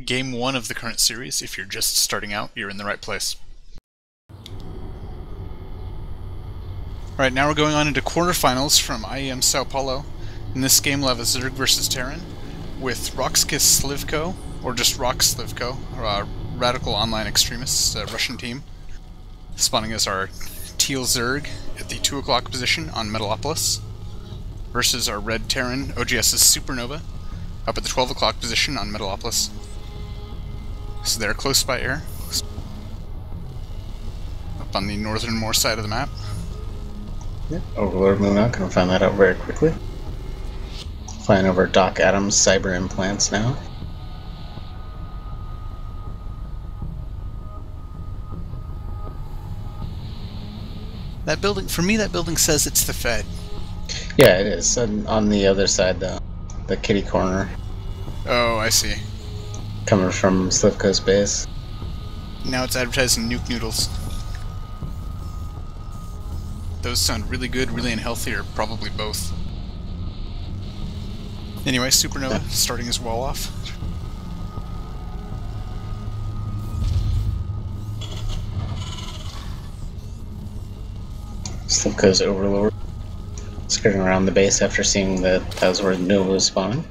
Game 1 of the current series. If you're just starting out, you're in the right place. Alright, now we're going on into quarterfinals from IEM Sao Paulo. In this game we'll have a Zerg versus Terran with rox.Slivko, or just rox.Slivko, a radical online extremists, Russian team, spawning as our teal Zerg at the 2 o'clock position on Metalopolis, versus our red Terran, oGs.Supernova, up at the 12 o'clock position on Metalopolis. So they're close by air, up on the northernmost side of the map. Yep. Overlord moving out, gonna find that out very quickly. Flying over Doc Adams' cyber implants now. That building, for me, that building says it's the Fed. Yeah, it is. And on the other side, the kitty corner. Oh, I see. Coming from Slivko's base. Now it's advertising nuke noodles. Those sound really good, really unhealthy, or probably both. Anyway, Supernova starting his wall off. Slivko's Overlord skirting around the base after seeing that was where Nova was spawning.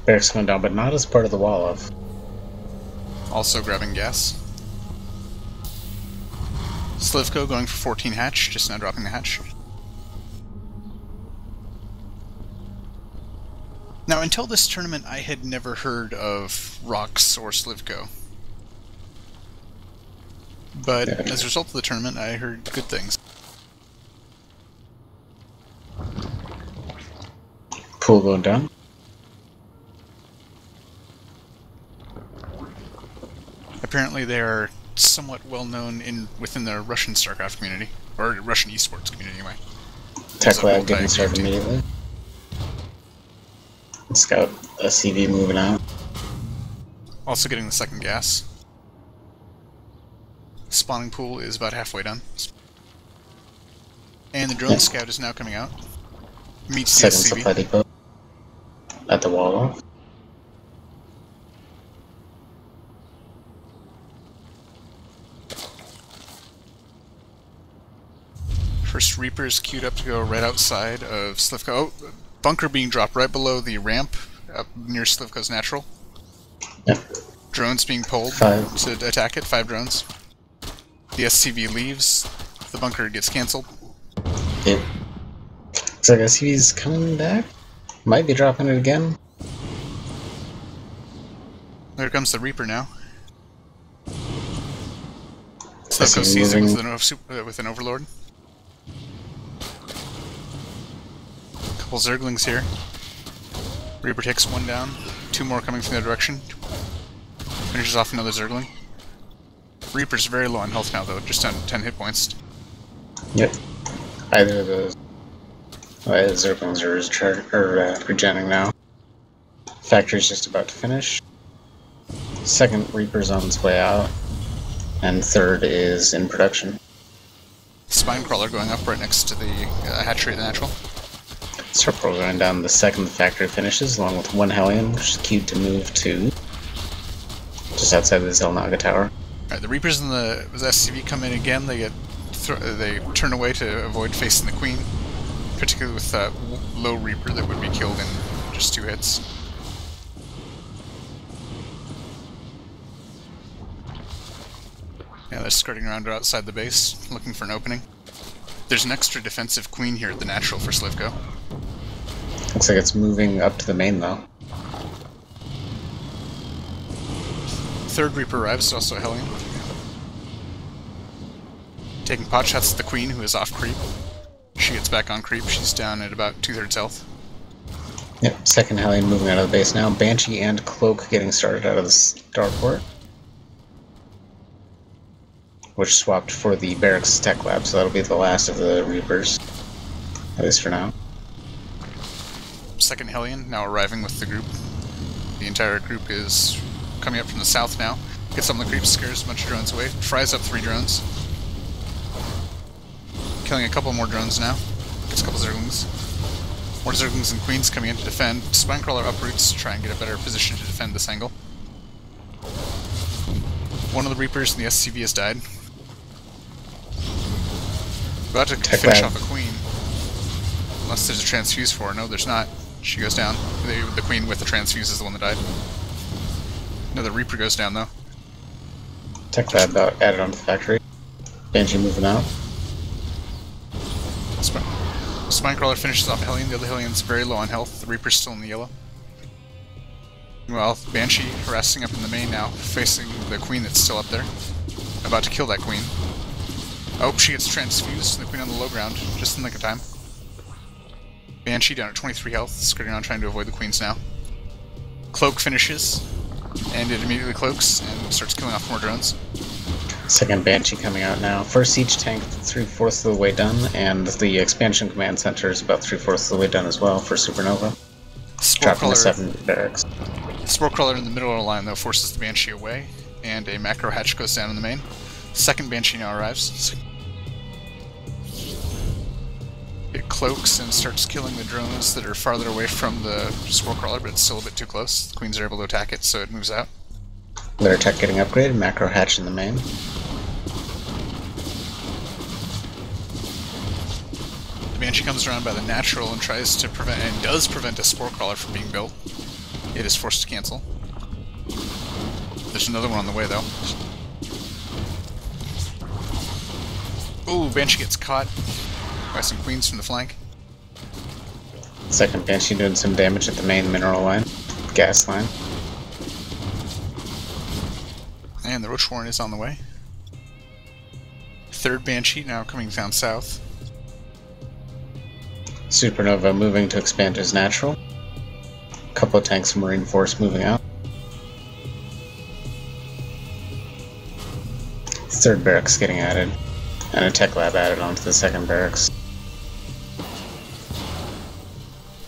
Barracks coming down, but not as part of the wall off. Also grabbing gas. Slivko going for 14 hatch, just now dropping the hatch. Now, until this tournament, I had never heard of Rox or Slivko. But as a result of the tournament, I heard good things. Pool going down. Apparently they are somewhat well known within the Russian Starcraft community, or Russian esports community anyway. Tech lab getting started immediately. Scout SCV moving out. Also getting the second gas. Spawning pool is about halfway done. And the drone scout is now coming out. Meets the Second SCV. supply depot at the wall off. First Reapers queued up to go right outside of Slivko. Oh, bunker being dropped right below the ramp up near Slivko's natural. Yep. Drones being pulled Five. to attack it. 5 drones. The SCV leaves. The bunker gets cancelled. Yep. Looks like SCV's coming back. Might be dropping it again. There comes the Reaper now. Slivko sees it with an Overlord. Couple Zerglings here. Reaper takes 1 down. 2 more coming from the other direction. Finishes off another Zergling. Reaper's very low on health now, though, just down to 10 hit points. Yep. Either of those Zerglings are regenning now. Factory's just about to finish. Second Reaper's on its way out. And third is in production. Spine Crawler going up right next to the hatchery of the natural. Circle going down the second the factory finishes, along with 1 Hellion, which is queued to move to just outside of the Zelnaga tower. Alright, the Reapers and the SCV come in again. They turn away to avoid facing the Queen, particularly with that low Reaper that would be killed in just 2 hits. Yeah, they're skirting around outside the base, looking for an opening. There's an extra defensive Queen here at the natural for Slivko. Looks like it's moving up to the main, though. Third Reaper arrives, also a Hellion. Taking pot shots at the Queen, who is off creep. She gets back on creep, she's down at about 2/3 health. Yep, second Hellion moving out of the base now. Banshee and Cloak getting started out of the starport, which swapped for the Barracks Tech Lab, so that'll be the last of the Reapers, at least for now. Second Hellion now arriving with the group. The entire group is coming up from the south now. Gets on the creep, scares a bunch of drones away, fries up 3 drones. Killing a couple more drones now. Gets a couple Zerglings. More Zerglings and Queens coming in to defend. Spinecrawler uproots to try and get a better position to defend this angle. One of the Reapers in the SCV has died. About to finish off a Queen. Unless there's a transfuse for her. No, there's not. She goes down. The Queen with the transfuse is the one that died. Another Reaper goes down, though. Tech Lab added onto the factory. Banshee moving out. Spinecrawler finishes off Hellion. The other Hellion's very low on health. The Reaper's still in the yellow. Well, Banshee harassing up in the main now, facing the Queen that's still up there. About to kill that Queen. Oh, she gets transfused. The Queen on the low ground, just in the nick of time. Banshee down at 23 health, skirting around trying to avoid the Queens now. Cloak finishes, and it immediately cloaks and starts killing off more drones. Second Banshee coming out now. First siege tank 3/4 of the way done, and the expansion command center is about 3/4 of the way done as well for Supernova. Dropping the 7 barracks. Sporecrawler in the middle of the line, though, forces the Banshee away, and a macro hatch goes down in the main. Second Banshee now arrives. It cloaks and starts killing the drones that are farther away from the Sporecrawler, but it's still a bit too close. The Queens are able to attack it, so it moves out. Litter tech getting upgraded, macro hatch in the main. The Banshee comes around by the natural and tries to prevent, and does prevent a Sporecrawler from being built. It is forced to cancel. There's another one on the way, though. Ooh, Banshee gets caught by some Queens from the flank. Second Banshee doing some damage at the main mineral line, gas line. And the Roach Warren is on the way. Third Banshee now coming down south. Supernova moving to expand his natural. Couple of tanks from Marine Force moving out. Third barracks getting added, and a tech lab added onto the second barracks.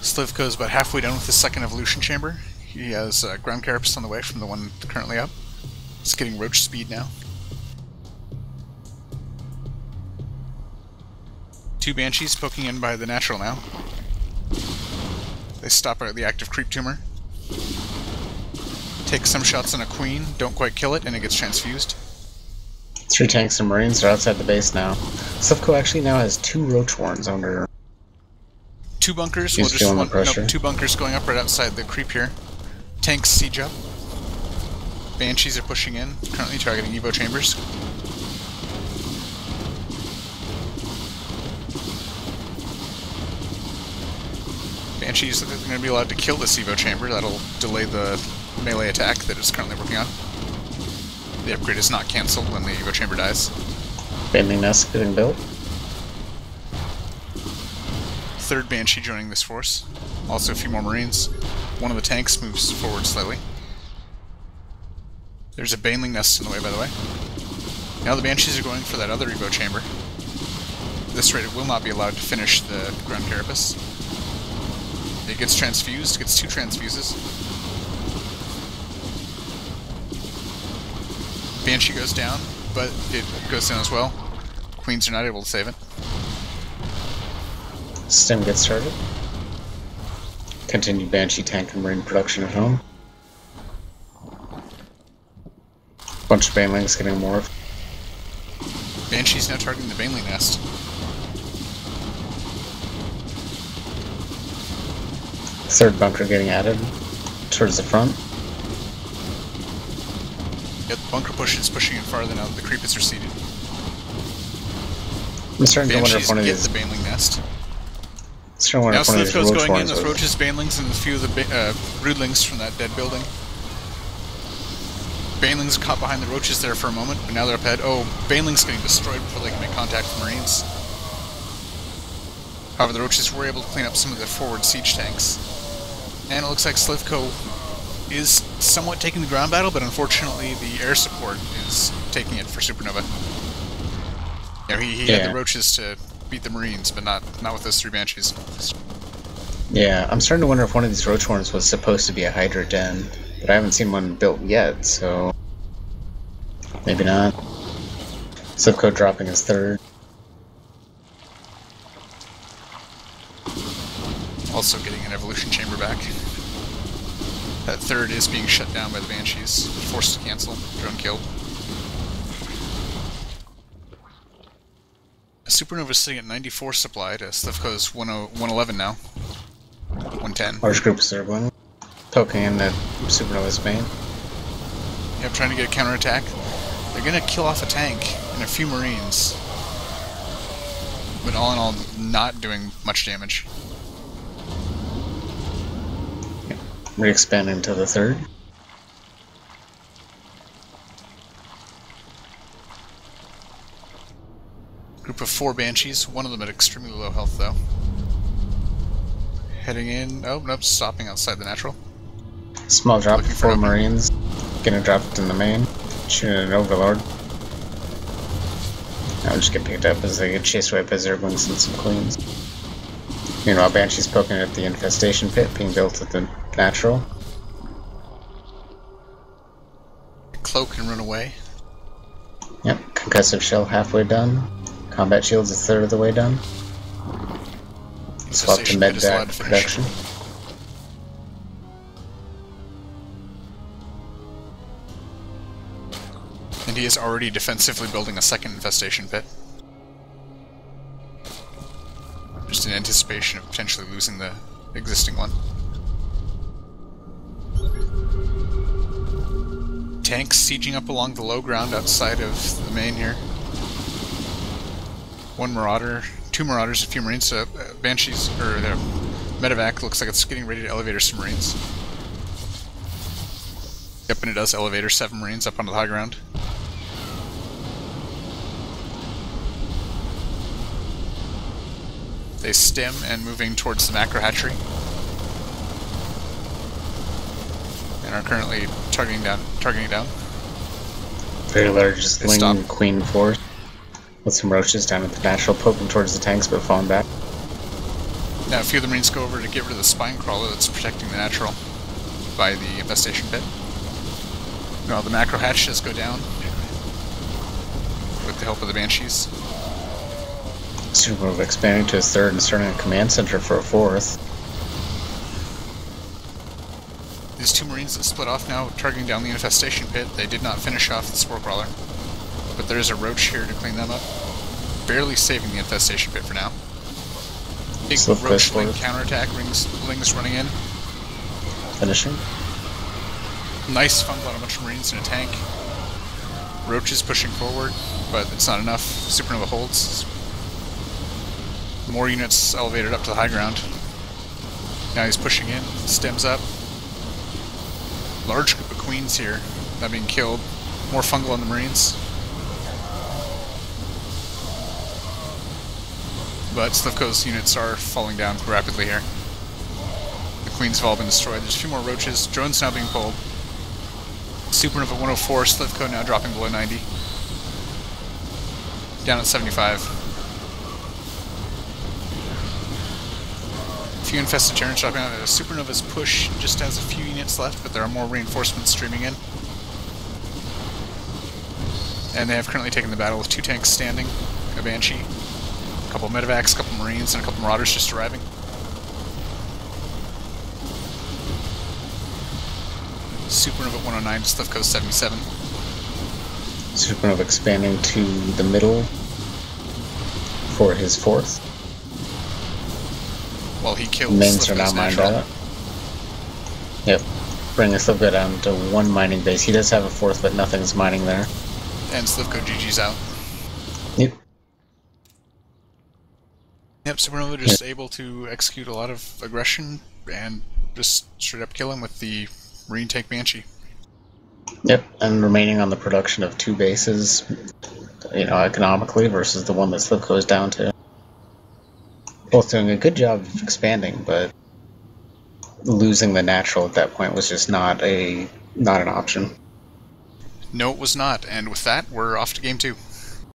Slivko is about halfway done with his second evolution chamber. He has ground carapace on the way from the one currently up. It's getting roach speed now. Two Banshees poking in by the natural now. They stop at the active creep tumor. Take some shots on a Queen, don't quite kill it, and it gets transfused. 3 tanks and Marines are outside the base now. Slivko actually now has 2 Roach Warrens under. 2 bunkers. He's feeling the pressure. Nope, 2 bunkers going up right outside the creep here. Tanks siege up. Banshees are pushing in, currently targeting Evo chambers. Banshees are going to be allowed to kill this Evo chamber. That'll delay the melee attack that it's currently working on. The upgrade is not cancelled when the Evo chamber dies. Banding nest getting built. Third Banshee joining this force. Also a few more Marines. One of the tanks moves forward slightly. There's a Baneling nest in the way, by the way. Now the Banshees are going for that other Evo chamber. At this rate, it will not be allowed to finish the ground carapace. It gets transfused, gets 2 transfuses. Banshee goes down, but it goes down as well. Queens are not able to save it. Stem gets started. Continue Banshee tank and Marine production at home. Bunch of Banelings getting morphed. Banshee's now targeting the Baneling nest. Third bunker getting added towards the front. Yeah, the bunker push is pushing in farther now that the creep is receded. I'm starting to wonder if one of Banshees these. get the Baneling nest. Now Slivko's going in with Roach's Banelings and a few of the Broodlings from that dead building. Banelings are caught behind the Roaches there for a moment, but now they're up ahead. Oh, Banelings getting destroyed before they can make contact with Marines. However, the Roaches were able to clean up some of the forward siege tanks. And it looks like Slivko is somewhat taking the ground battle, but unfortunately the air support is taking it for Supernova. Yeah, he had the Roaches to beat the Marines, but not with those 3 Banshees. Yeah, I'm starting to wonder if one of these Roach Horns was supposed to be a Hydra den, but I haven't seen one built yet, so maybe not. Slivko dropping his third. Also getting an evolution chamber back. That third is being shut down by the Banshees. Forced to cancel. Drone killed. Supernova is sitting at 94 supply to Slivko's 111 now. 110. Large group of Zerglings poking in at Supernova's main. Yep, trying to get a counterattack. They're gonna kill off a tank and a few Marines. But all in all, not doing much damage. Yep. Re-expanding to the third. Group of 4 Banshees, one of them at extremely low health though. Heading in, oh nope, stopping outside the natural. Small drop, Looking for 4 an opening. Marines. Getting dropped in the main. Shooting an Overlord. Now just get picked up as they get chased away by Zerglings and some Queens. Meanwhile, Banshee's poking at the infestation pit being built at the natural. Cloak and run away. Yep, concussive shell halfway done. Combat shields a third of the way done. Swap to Infestation pit is allowed medvac to finish. production. And he is already defensively building a second infestation pit. Just in anticipation of potentially losing the existing one. Tanks sieging up along the low ground outside of the main here. One Marauder, 2 Marauders, a few Marines, Banshees, or the medevac looks like it's getting ready to elevator some Marines. Yep, and it does elevator 7 Marines up onto the high ground. They stem and moving towards the macro hatchery. And are currently targeting it down. Very large They Ling stop. Queen force. With some roaches down at the natural, poking towards the tanks but falling back. Now a few of the Marines go over to get rid of the spine crawler that's protecting the natural by the infestation pit. Now the macro hatch does go down with the help of the Banshees. Supernova expanding to his third and starting a command center for a fourth. These 2 Marines that split off now targeting down the infestation pit. They did not finish off the spore crawler. But there is a roach here to clean them up. Barely saving the infestation pit for now. Big Slip roach push Ling forward. counterattack, Ling's running in. Finishing. Nice fumble on a bunch of Marines in a tank. Roach is pushing forward, but it's not enough. Supernova holds. More units elevated up to the high ground. Now he's pushing in, stems up. Large group of Queens here, not being killed. More fungal on the Marines. But Slivko's units are falling down rapidly here. The Queens have all been destroyed. There's a few more roaches. Drones now being pulled. Supernova 104, Slivko now dropping below 90. Down at 75. A few infested Terrans dropping out. Supernova's push just has a few units left, but there are more reinforcements streaming in. And they have currently taken the battle with 2 tanks standing, a Banshee, a couple of medevacs, a couple of Marines, and a couple of Marauders just arriving. Supernova 109, Slivko 77. Supernova expanding to the middle for his fourth. While he kills Mains are now Slivko's mined natural. out. Yep. Bringing Slivko down to 1 mining base. He does have a fourth, but nothing's mining there. And Slivko GG's out. Yep. Yep, Supernova just able to execute a lot of aggression and just straight up kill him with the Marine tank Banshee. Yep, and remaining on the production of 2 bases, economically versus the one that Slivko is down to. Both doing a good job of expanding, but losing the natural at that point was just not an option. No, it was not, and with that, we're off to game 2.